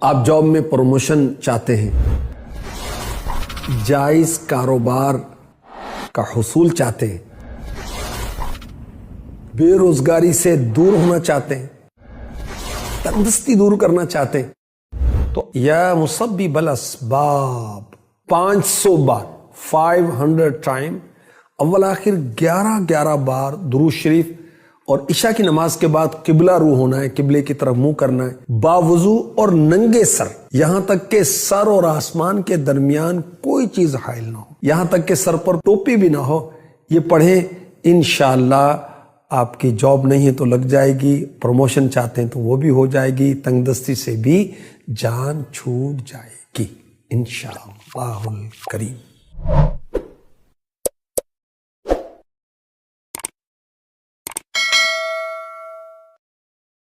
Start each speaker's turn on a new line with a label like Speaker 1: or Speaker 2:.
Speaker 1: آپ جاب میں پروموشن چاہتے ہیں، جائز کاروبار کا حصول چاہتے ہیں، بے روزگاری سے دور ہونا چاہتے ہیں، تندرستی دور کرنا چاہتے ہیں، تو یا مسبب الاسباب 500 بار 500 ٹائم اول آخر 11 بار درود شریف اور عشاء کی نماز کے بعد قبلہ رو ہونا ہے، قبلے کی طرف منہ کرنا ہے، باوضو اور ننگے سر، یہاں تک کہ سر اور آسمان کے درمیان کوئی چیز حائل نہ ہو، یہاں تک کہ سر پر ٹوپی بھی نہ ہو، یہ پڑھیں انشاءاللہ آپ کی جاب نہیں ہے تو لگ جائے گی، پروموشن چاہتے ہیں تو وہ بھی ہو جائے گی، تنگ دستی سے بھی جان چھوٹ جائے گی انشاءاللہ الکریم۔